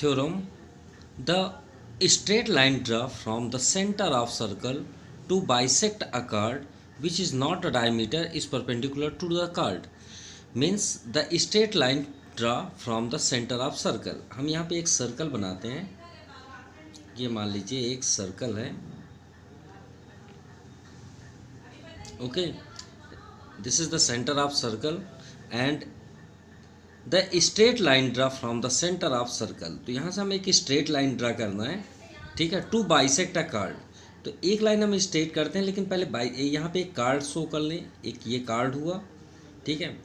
theorem, the straight line draw from the center of circle to bisect a chord which is not a diameter is perpendicular to the chord. Means the straight line draw from the center of circle. हम यहाँ पे एक circle बनाते हैं, ये मान लीजिए एक सर्कल है, okay, this is the centre of circle and the straight line draw from the centre of circle. तो यहाँ से हमें एक स्ट्रेट लाइन ड्रा करना है, ठीक है, टू बाइसेक्ट अ कार्ड. तो एक लाइन हम स्ट्रेट करते हैं, लेकिन पहले यहाँ पे एक कार्ड शो कर लें. एक ये कार्ड हुआ, ठीक है,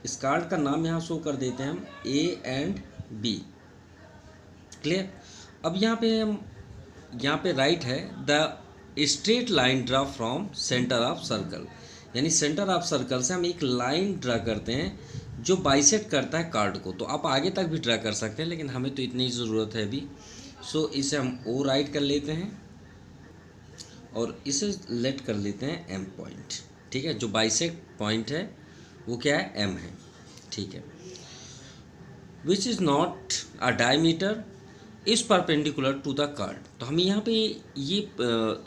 इस कार्ड का नाम यहाँ शो कर देते हैं हम ए एंड बी. क्लियर. अब यहाँ पे हम राइट है the straight line draw from centre of circle, यानी सेंटर ऑफ सर्कल से हम एक लाइन ड्रा करते हैं जो बाइसेक्ट करता है कार्ड को. तो आप आगे तक भी ड्रा कर सकते हैं, लेकिन हमें तो इतनी ज़रूरत है अभी. सो इसे हम ओ राइट कर लेते हैं और इसे लेट कर लेते हैं एम पॉइंट. ठीक है, जो बाइसेक्ट पॉइंट है वो क्या है, एम है. ठीक है. Which is not a diameter is perpendicular to the chord. तो हमें यहाँ पे ये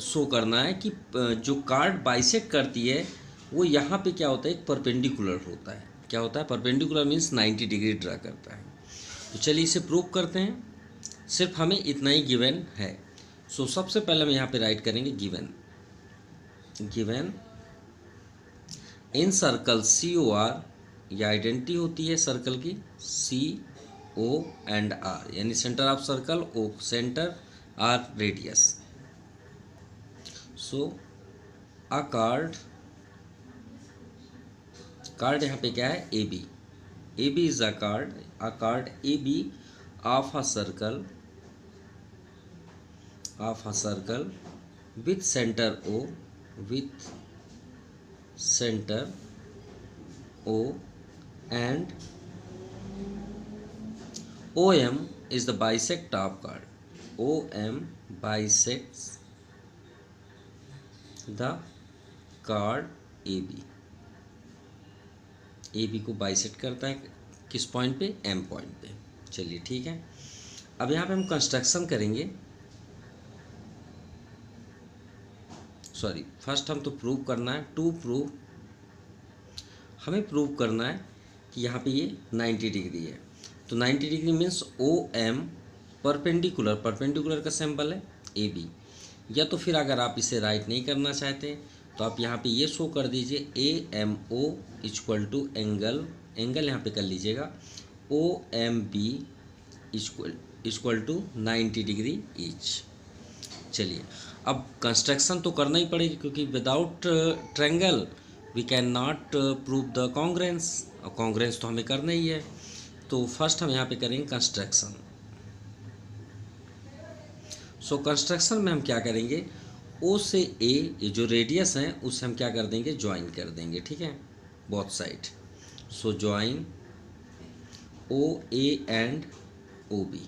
शो करना है कि जो कार्ड बाइसेक्ट करती है वो यहाँ पे क्या होता है, एक परपेंडिकुलर होता है. क्या होता है, परपेंडिकुलर मीन्स 90 डिग्री ड्रा करता है. तो चलिए इसे प्रूव करते हैं. सिर्फ हमें इतना ही गिवन है. सो सबसे पहले हम यहाँ पे राइट करेंगे given in circle C O R, ये आइडेंटिटी होती है सर्कल की, सी ओ एंड आर, यानी centre of circle O, centre R radius. So a chord यहाँ पे क्या है, A B. A B is a chord A B of a circle with centre O and OM is the bisect of chord. OM bisects the chord AB. AB को bisect करता है किस point पे, M point पे. चलिए ठीक है. अब यहाँ पे हम कंस्ट्रक्शन करेंगे. सॉरी, फर्स्ट हम तो प्रूव करना है. टू प्रूव हमें प्रूव करना है कि यहाँ पे ये 90 डिग्री है. तो 90 degree means O M perpendicular का सिंबल है ए बी. या तो फिर अगर आप इसे राइट नहीं करना चाहते तो आप यहाँ पे ये शो कर दीजिए A M O equal to angle यहाँ पे कर लीजिएगा O M B equal to 90 degree each. चलिए अब कंस्ट्रक्शन तो करना ही पड़ेगी, क्योंकि without triangle we can not prove the congruence. और कॉन्ग्रेंस तो हमें करना ही है. तो फर्स्ट हम यहाँ पे करेंगे कंस्ट्रक्शन. सो कंस्ट्रक्शन में हम क्या करेंगे, ओ से ए, ये जो रेडियस है उससे हम क्या कर देंगे, ज्वाइन कर देंगे. ठीक है, both side. So join O A and O B,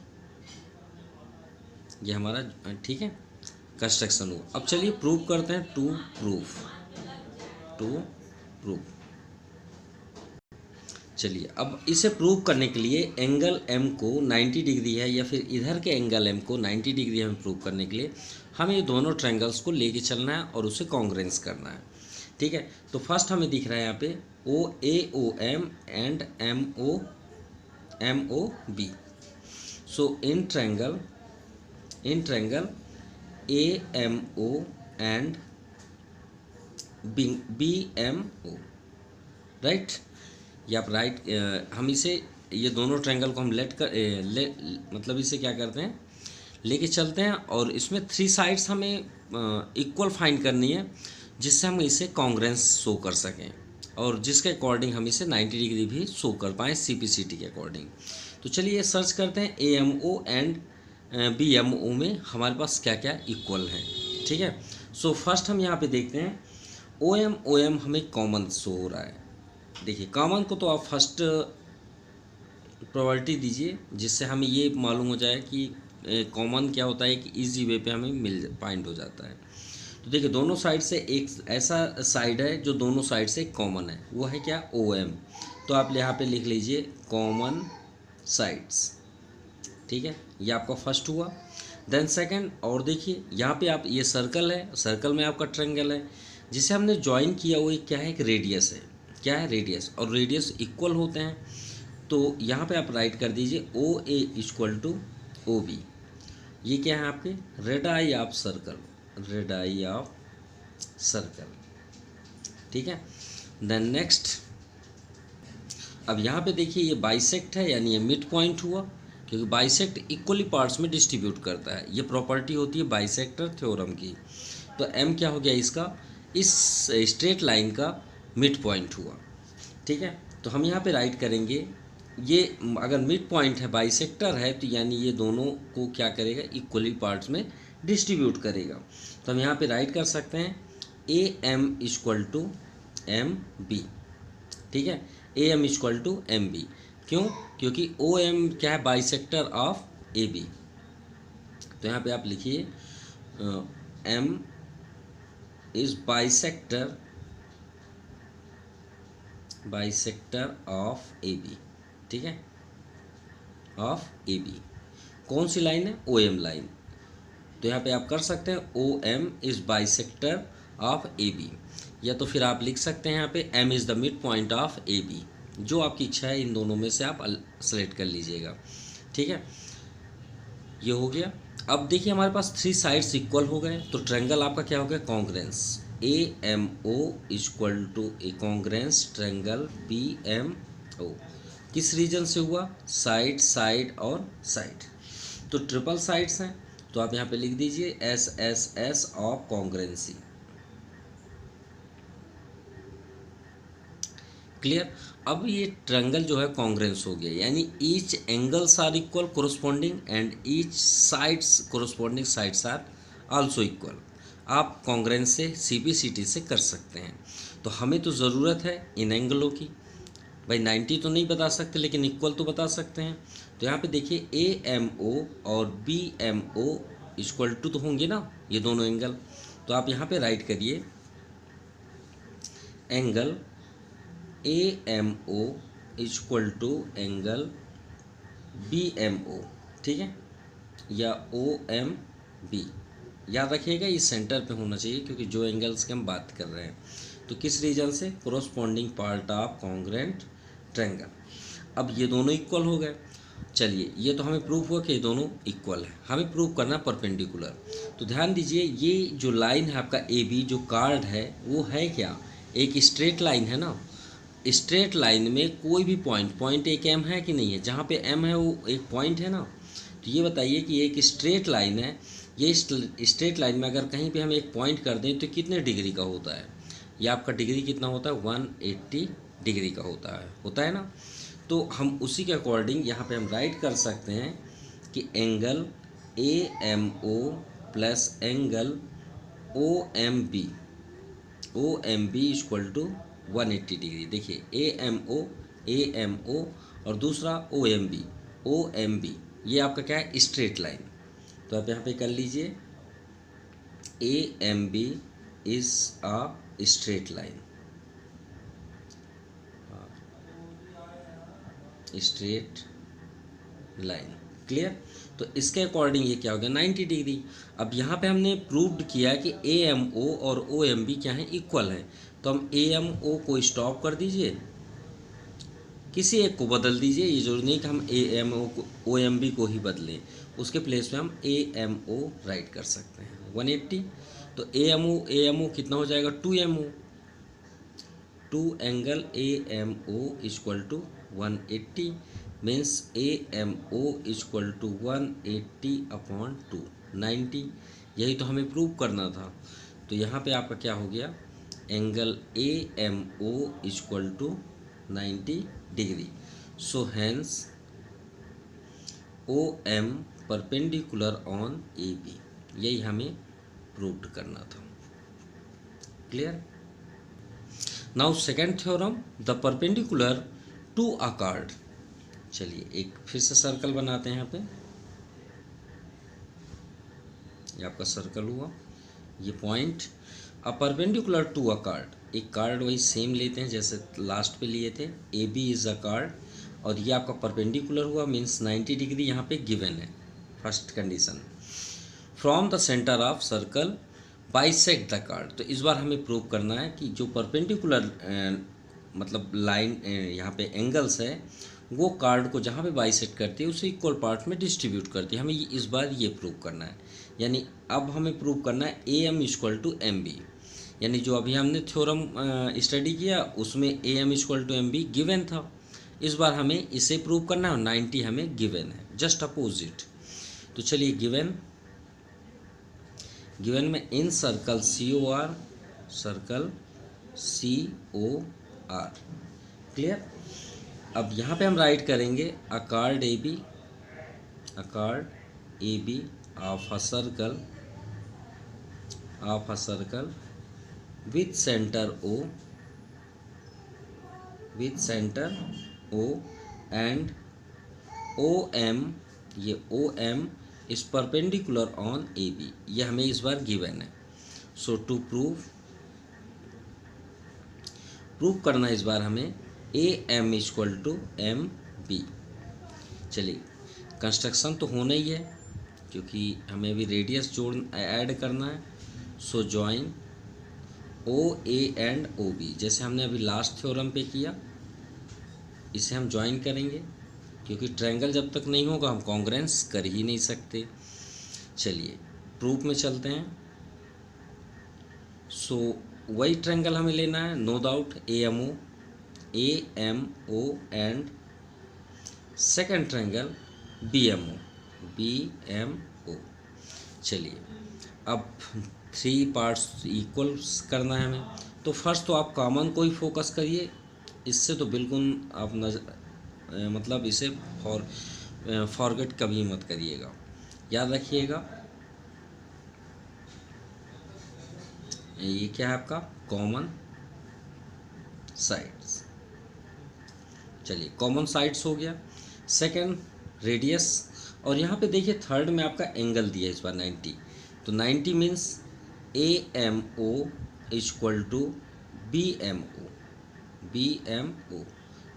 ये हमारा ठीक है कंस्ट्रक्शन हो. अब चलिए प्रूव करते हैं. To prove. चलिए अब इसे प्रूव करने के लिए एंगल एम को 90 डिग्री है या फिर इधर के एंगल एम को 90 डिग्री हमें प्रूव करने के लिए हमें ये दोनों ट्रायंगल्स को लेके चलना है और उसे कॉन्ग्रेंस करना है. ठीक है. तो फर्स्ट हमें दिख रहा है यहाँ पे O A O M and M O B. So in triangle A M O and B M O, right. या आप राइट हम इसे ये दोनों ट्रायंगल को हम मतलब इसे क्या करते हैं, लेके चलते हैं और इसमें 3 साइड्स हमें इक्वल फाइंड करनी है जिससे हम इसे कॉन्ग्रेंस शो कर सकें और जिसके अकॉर्डिंग हम इसे 90 डिग्री भी शो कर पाएँ CPCT के अकॉर्डिंग. तो चलिए सर्च करते हैं AMO एंड BMO में हमारे पास क्या क्या इक्वल हैं. ठीक है. सो फर्स्ट हम यहाँ पे देखते हैं OM हमें कॉमन शो हो रहा है. देखिए कॉमन को तो आप फर्स्ट प्रायोरिटी दीजिए जिससे हमें ये मालूम हो जाए कि कॉमन क्या होता है, कि इजी वे पे हमें फाइंड हो जाता है. तो देखिए दोनों साइड से एक ऐसा साइड है जो दोनों साइड से कॉमन है, वो है क्या, OM. तो आप यहाँ पे लिख लीजिए कॉमन साइड्स. ठीक है, ये आपका फर्स्ट हुआ। देन सेकंड, और देखिए यहाँ पे आप, ये सर्कल है, सर्कल में आपका ट्रायंगल है जिसे हमने ज्वाइन किया, वो एक क्या है, एक रेडियस है। क्या है, रेडियस, और रेडियस इक्वल होते हैं। तो यहाँ पे आप राइट कर दीजिए ओ ए इक्वल टू ओ बी। ये क्या है आपके, radii of circle, radii of circle, ठीक है। देन नेक्स्ट, अब यहाँ पे देखिए ये बाइसेक्ट है, यानी ये मिड पॉइंट हुआ, क्योंकि बाइसेक्ट इक्वली पार्ट्स में डिस्ट्रीब्यूट करता है। ये प्रॉपर्टी होती है बाइसेक्टर थ्योरम की। तो एम क्या हो गया इसका, इस स्ट्रेट लाइन का मिड पॉइंट हुआ, ठीक है। तो हम यहाँ पे राइट करेंगे, ये अगर मिड पॉइंट है, बाइसेक्टर है, तो यानी ये दोनों को क्या करेगा, इक्वली पार्ट्स में डिस्ट्रीब्यूट करेगा। तो हम यहाँ पे राइट कर सकते हैं A M equal to M B, ठीक है, A M equal to M B. क्यों, क्योंकि ओ एम क्या है, बाइसेक्टर ऑफ ए बी। तो यहाँ पे आप लिखिए M is bisector of A B, ठीक है, ऑफ ए बी। कौन सी लाइन है, ओ एम लाइन। तो यहाँ पे आप कर सकते हैं O M is bisector of A B, या तो फिर आप लिख सकते हैं यहाँ पे M is the mid point of A B. जो आपकी इच्छा है, इन दोनों में से आप सेलेक्ट कर लीजिएगा, ठीक है। ये हो गया। अब देखिए हमारे पास 3 साइड्स इक्वल हो गए, तो ट्रायंगल आपका क्या हो गया, congruence. A M O equal to A congruence triangle P M O. किस रीजन से हुआ, साइड, साइड और साइड। तो ट्रिपल साइड्स हैं, तो आप यहाँ पे लिख दीजिए S S S of congruency. Clear. अब ये ट्रायंगल जो है कॉन्ग्रेंस हो गया, यानी each angles are equal corresponding and each sides corresponding sides are also equal. आप कॉन्ग्रेंस से सीपीसीटी से कर सकते हैं। तो हमें तो ज़रूरत है इन एंगलों की, भाई 90 तो नहीं बता सकते, लेकिन इक्वल तो बता सकते हैं। तो यहाँ पे देखिए ए एम ओ और B M O equal to तो होंगे ना, ये दोनों एंगल। तो आप यहाँ पे राइट करिए angle A M O equal to angle B M O, ठीक है, या ओ एम बी। याद रखिएगा ये सेंटर पे होना चाहिए, क्योंकि जो एंगल्स की हम बात कर रहे हैं। तो किस रीजन से, corresponding part of congruent triangle. अब ये दोनों इक्वल हो गए। चलिए, ये तो हमें प्रूफ हुआ कि ये दोनों इक्वल है, हमें प्रूफ करना परपेंडिकुलर। तो ध्यान दीजिए, ये जो लाइन है आपका ए बी, जो कार्ड है, वो है क्या, एक स्ट्रेट लाइन है ना। स्ट्रेट लाइन में कोई भी पॉइंट एक एम है कि नहीं है, जहाँ पे एम है वो एक पॉइंट है ना। तो ये बताइए कि एक स्ट्रेट लाइन है, ये स्ट्रेट लाइन में अगर कहीं पे हम एक पॉइंट कर दें तो कितने डिग्री का होता है, ये आपका डिग्री कितना होता है, 180 डिग्री का होता है ना। तो हम उसी के अकॉर्डिंग यहाँ पे हम राइट कर सकते हैं कि angle A M O plus angle O M B equal to 180 degree. देखिए ए एम ओ और दूसरा ओ एम बी, ये आपका क्या है, स्ट्रेट लाइन। तो आप यहाँ पे कर लीजिए A M B is a straight line, straight line. Clear. तो इसके अकॉर्डिंग ये क्या हो गया, 90 डिग्री। अब यहाँ पे हमने प्रूव्ड किया कि ए एम ओ और ओ एम बी क्या है, इक्वल है। तो हम ए एम ओ को स्टॉप कर दीजिए, किसी एक को बदल दीजिए। ये जरूरी नहीं कि हम ए एम ओ को, ओ एम बी को ही बदलें, उसके प्लेस में हम ए एम ओ राइट कर सकते हैं 180। तो ए एम ओ कितना हो जाएगा, 2 M O, 2 angle A M O equal to 180 means A M O equal to 180/2 90। यही तो हमें प्रूव करना था। तो यहाँ पे आपका क्या हो गया, angle A M O equal to 90 degree. So hence O M perpendicular on A B, यही हमें प्रूव करना था। Clear. Now second theorem, the perpendicular to a chord. चलिए एक फिर से सर्कल बनाते हैं यहाँ पे, ये आपका सर्कल हुआ, ये point. A perpendicular to a chord, एक कार्ड वही सेम लेते हैं जैसे लास्ट पे लिए थे। A B is a chord और ये आपका परपेंडिकुलर हुआ, मीन्स 90 डिग्री यहाँ पे गिवन है। First condition, from the centre of circle bisect the chord. तो इस बार हमें प्रूव करना है कि जो परपेंडिकुलर मतलब लाइन यहाँ पे एंगल्स है वो कार्ड को जहाँ पे बाइसेक्ट करती है उसे इक्वल पार्ट में डिस्ट्रीब्यूट करती है। हमें इस बार ये प्रूव करना है, यानी अब हमें प्रूव करना है A M equal to M B. यानी जो अभी हमने थ्योरम स्टडी किया उसमें A M equal to M B given था, इस बार हमें इसे प्रूव करना है और 90 हमें गिवन है, जस्ट अपोजिट। तो चलिए गिवन में in circle COR, circle COR, clear. अब यहाँ पे हम राइट करेंगे a chord A B of a circle with centre O and OM, ये OM is perpendicular on AB, ये हमें इस बार गिवन है। सो टू प्रूव करना इस बार हमें AM इक्वल टू MB। चलिए कंस्ट्रक्शन तो होना ही है क्योंकि हमें अभी रेडियस ऐड करना है। So join OA and OB, जैसे हमने अभी लास्ट थ्योरम पे किया इसे हम ज्वाइन करेंगे, क्योंकि ट्रायंगल जब तक नहीं होगा हम कॉन्ग्रेंस कर ही नहीं सकते। चलिए प्रूफ में चलते हैं। सो वही ट्रायंगल हमें लेना है, no doubt AMO and second triangle BMO। चलिए अब 3 पार्ट्स इक्वल करना है हमें। तो फर्स्ट तो आप कॉमन को ही फोकस करिए, इससे तो बिल्कुल आप मतलब इसे फॉरगेट कभी मत करिएगा, याद रखिएगा। ये क्या है आपका कॉमन साइड्स। चलिए कॉमन साइड्स हो गया। सेकंड रेडियस, और यहाँ पे देखिए थर्ड में आपका एंगल दिया है इस बार 90। तो 90 means AMO equal to BMO।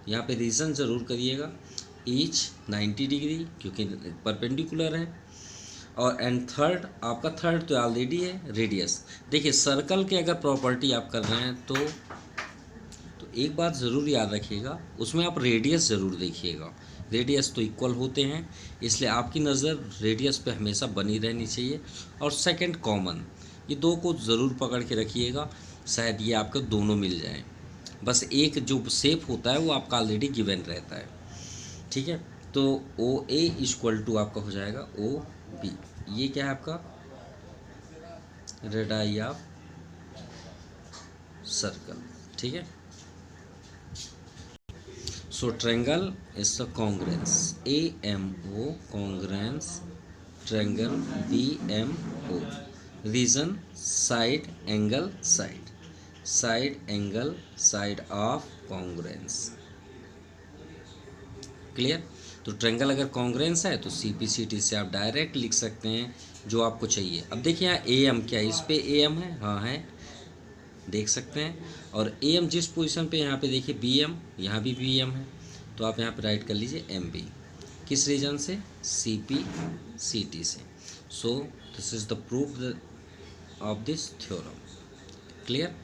यहाँ पे रीज़न ज़रूर करिएगा, ईच 90 डिग्री क्योंकि परपेंडिकुलर है। और एंड थर्ड, आपका थर्ड तो ऑलरेडी है रेडियस। देखिए सर्कल के अगर प्रॉपर्टी आप कर रहे हैं तो एक बात ज़रूर याद रखिएगा, उसमें आप रेडियस ज़रूर देखिएगा। रेडियस तो इक्वल होते हैं, इसलिए आपकी नज़र रेडियस पे हमेशा बनी रहनी चाहिए। और सेकंड कॉमन, ये दो को ज़रूर पकड़ के रखिएगा, शायद ये आपको दोनों मिल जाएं। बस एक जो शेप होता है वो आपका ऑलरेडी गिवन रहता है, ठीक है। तो OA इक्वल टू आपका हो जाएगा OB। ये क्या है आपका रेडाई ऑफ सर्कल, ठीक है। So triangle is the congruence AMO, congruence triangle BMO। Reason side angle side of congruence, clear. तो ट्रायंगल अगर कॉन्ग्रेंस है तो CPCT से आप डायरेक्ट लिख सकते हैं जो आपको चाहिए। अब देखिए यहाँ AM क्या है, इस पे AM है, हाँ है, देख सकते हैं। और AM जिस पोजीशन पे यहाँ पे देखिए BM, यहाँ भी BM है, तो आप यहाँ पे राइट कर लीजिए MB। किस रीजन से, CPCT से। So this is the proof of this theorem, clear.